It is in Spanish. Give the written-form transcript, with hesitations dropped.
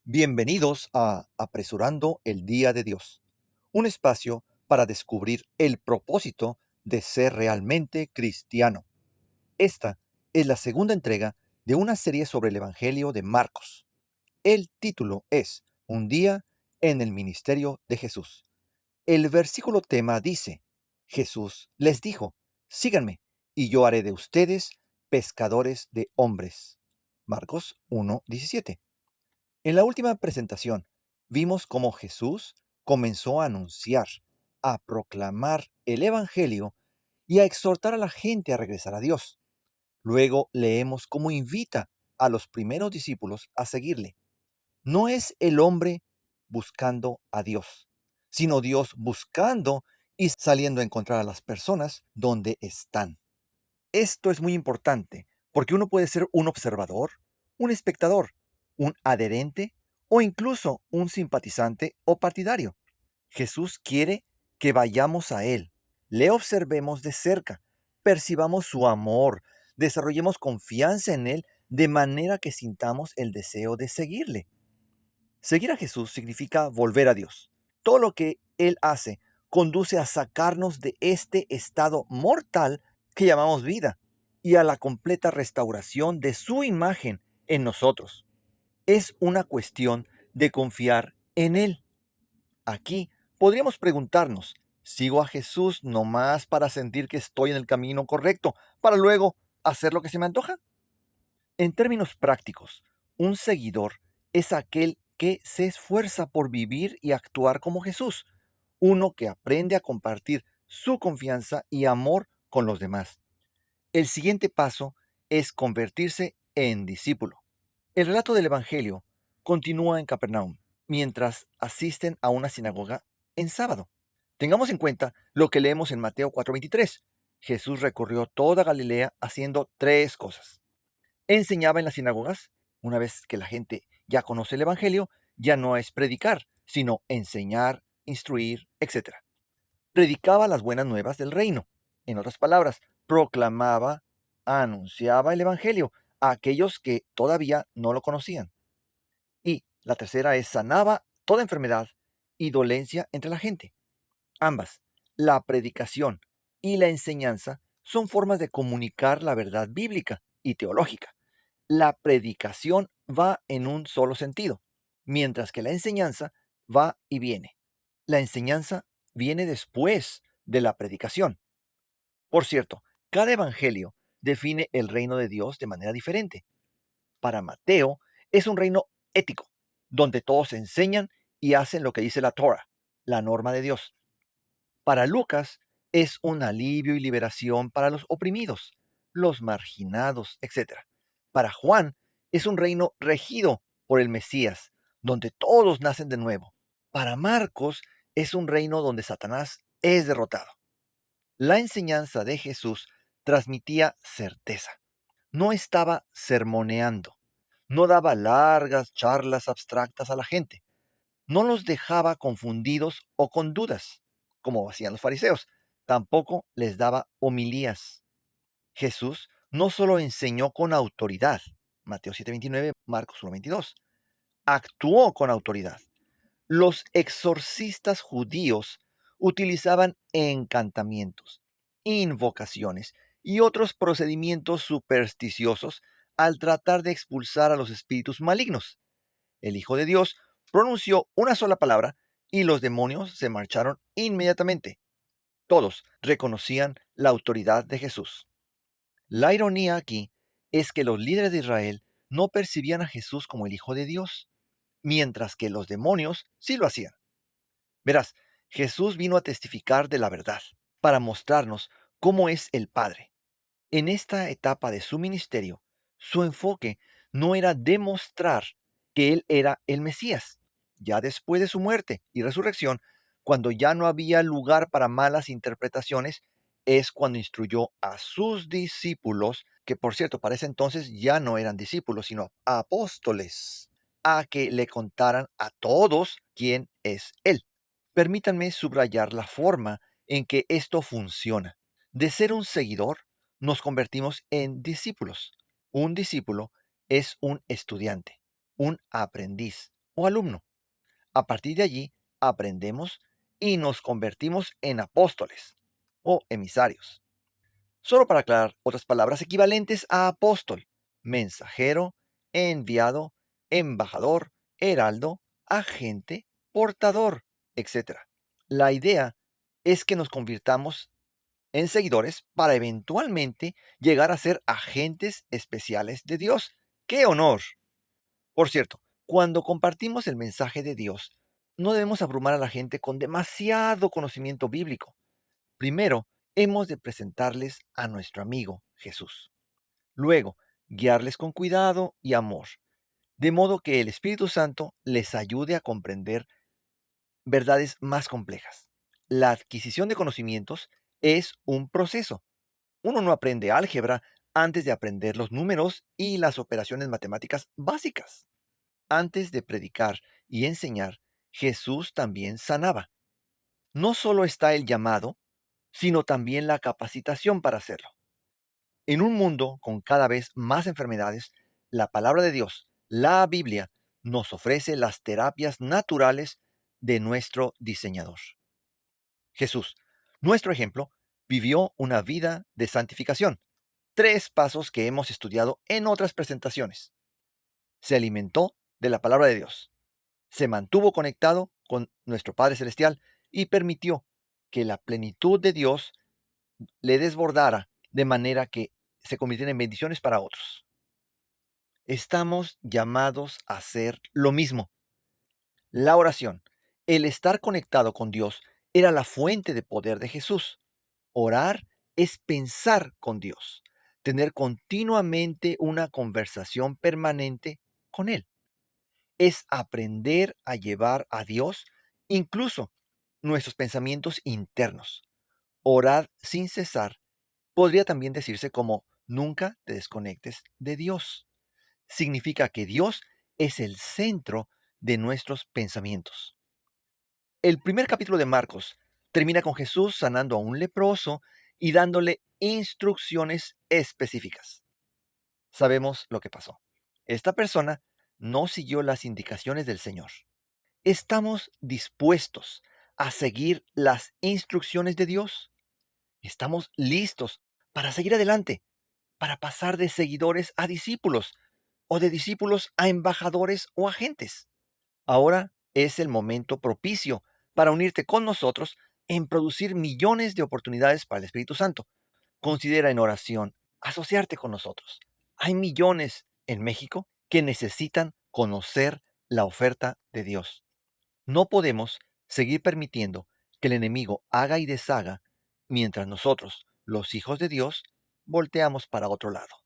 Bienvenidos a Apresurando el Día de Dios, un espacio para descubrir el propósito de ser realmente cristiano. Esta es la segunda entrega de una serie sobre el Evangelio de Marcos. El título es Un día en el ministerio de Jesús. El versículo tema dice, Jesús les dijo, síganme, y yo haré de ustedes pescadores de hombres. Marcos 1:17. En la última presentación, vimos cómo Jesús comenzó a anunciar, a proclamar el Evangelio y a exhortar a la gente a regresar a Dios. Luego leemos cómo invita a los primeros discípulos a seguirle. No es el hombre buscando a Dios, sino Dios buscando y saliendo a encontrar a las personas donde están. Esto es muy importante porque uno puede ser un observador, un espectador, un adherente o incluso un simpatizante o partidario. Jesús quiere que vayamos a Él, le observemos de cerca, percibamos su amor, desarrollemos confianza en Él de manera que sintamos el deseo de seguirle. Seguir a Jesús significa volver a Dios. Todo lo que Él hace conduce a sacarnos de este estado mortal que llamamos vida y a la completa restauración de su imagen en nosotros. Es una cuestión de confiar en Él. Aquí podríamos preguntarnos, ¿sigo a Jesús nomás para sentir que estoy en el camino correcto, para luego hacer lo que se me antoja? En términos prácticos, un seguidor es aquel que se esfuerza por vivir y actuar como Jesús, uno que aprende a compartir su confianza y amor con los demás. El siguiente paso es convertirse en discípulo. El relato del Evangelio continúa en Capernaum, mientras asisten a una sinagoga en sábado. Tengamos en cuenta lo que leemos en Mateo 4:23. Jesús recorrió toda Galilea haciendo tres cosas. Enseñaba en las sinagogas. Una vez que la gente ya conoce el Evangelio, ya no es predicar, sino enseñar, instruir, etc. Predicaba las buenas nuevas del reino. En otras palabras, proclamaba, anunciaba el Evangelio a aquellos que todavía no lo conocían. Y la tercera es sanaba toda enfermedad y dolencia entre la gente. Ambas, la predicación y la enseñanza, son formas de comunicar la verdad bíblica y teológica. La predicación va en un solo sentido, mientras que la enseñanza va y viene. La enseñanza viene después de la predicación. Por cierto, cada evangelio define el reino de Dios de manera diferente. Para Mateo es un reino ético, donde todos enseñan y hacen lo que dice la Torah, la norma de Dios. Para Lucas es un alivio y liberación para los oprimidos, los marginados, etc. Para Juan es un reino regido por el Mesías, donde todos nacen de nuevo. Para Marcos es un reino donde Satanás es derrotado. La enseñanza de Jesús transmitía certeza. No estaba sermoneando. No daba largas charlas abstractas a la gente. No los dejaba confundidos o con dudas, como hacían los fariseos. Tampoco les daba homilías. Jesús no solo enseñó con autoridad, Mateo 7:29, Marcos 1:22, actuó con autoridad. Los exorcistas judíos utilizaban encantamientos, invocaciones y otros procedimientos supersticiosos al tratar de expulsar a los espíritus malignos. El Hijo de Dios pronunció una sola palabra y los demonios se marcharon inmediatamente. Todos reconocían la autoridad de Jesús. La ironía aquí es que los líderes de Israel no percibían a Jesús como el Hijo de Dios, mientras que los demonios sí lo hacían. Verás, Jesús vino a testificar de la verdad, para mostrarnos cómo es el Padre. En esta etapa de su ministerio, su enfoque no era demostrar que Él era el Mesías. Ya después de su muerte y resurrección, cuando ya no había lugar para malas interpretaciones, es cuando instruyó a sus discípulos, que por cierto, para ese entonces ya no eran discípulos, sino apóstoles, a que le contaran a todos quién es Él. Permítanme subrayar la forma en que esto funciona. De ser un seguidor, nos convertimos en discípulos. Un discípulo es un estudiante, un aprendiz, o alumno. A partir de allí, aprendemos y nos convertimos en apóstoles o emisarios. Solo para aclarar, otras palabras equivalentes a apóstol: mensajero, enviado, embajador, heraldo, agente, portador, etcétera. La idea es que nos convirtamos en seguidores para eventualmente llegar a ser agentes especiales de Dios. ¡Qué honor! Por cierto, cuando compartimos el mensaje de Dios, no debemos abrumar a la gente con demasiado conocimiento bíblico. Primero, hemos de presentarles a nuestro amigo Jesús. Luego, guiarles con cuidado y amor, de modo que el Espíritu Santo les ayude a comprender verdades más complejas. La adquisición de conocimientos es un proceso. Uno no aprende álgebra antes de aprender los números y las operaciones matemáticas básicas. Antes de predicar y enseñar, Jesús también sanaba. No solo está el llamado, sino también la capacitación para hacerlo. En un mundo con cada vez más enfermedades, la palabra de Dios, la Biblia, nos ofrece las terapias naturales de nuestro diseñador. Jesús, nuestro ejemplo, vivió una vida de santificación. 3 pasos que hemos estudiado en otras presentaciones. Se alimentó de la palabra de Dios, se mantuvo conectado con nuestro Padre Celestial y permitió que la plenitud de Dios le desbordara de manera que se convirtiera en bendiciones para otros. Estamos llamados a hacer lo mismo. La oración, el estar conectado con Dios, era la fuente de poder de Jesús. Orar es pensar con Dios, tener continuamente una conversación permanente con Él. Es aprender a llevar a Dios incluso nuestros pensamientos internos. Orar sin cesar podría también decirse como: nunca te desconectes de Dios. Significa que Dios es el centro de nuestros pensamientos. El primer capítulo de Marcos termina con Jesús sanando a un leproso y dándole instrucciones específicas. Sabemos lo que pasó. Esta persona no siguió las indicaciones del Señor. ¿Estamos dispuestos a seguir las instrucciones de Dios? ¿Estamos listos para seguir adelante, para pasar de seguidores a discípulos o de discípulos a embajadores o agentes? Ahora es el momento propicio para unirte con nosotros en producir millones de oportunidades para el Espíritu Santo. Considera en oración asociarte con nosotros. Hay millones en México que necesitan conocer la oferta de Dios. No podemos seguir permitiendo que el enemigo haga y deshaga mientras nosotros, los hijos de Dios, volteamos para otro lado.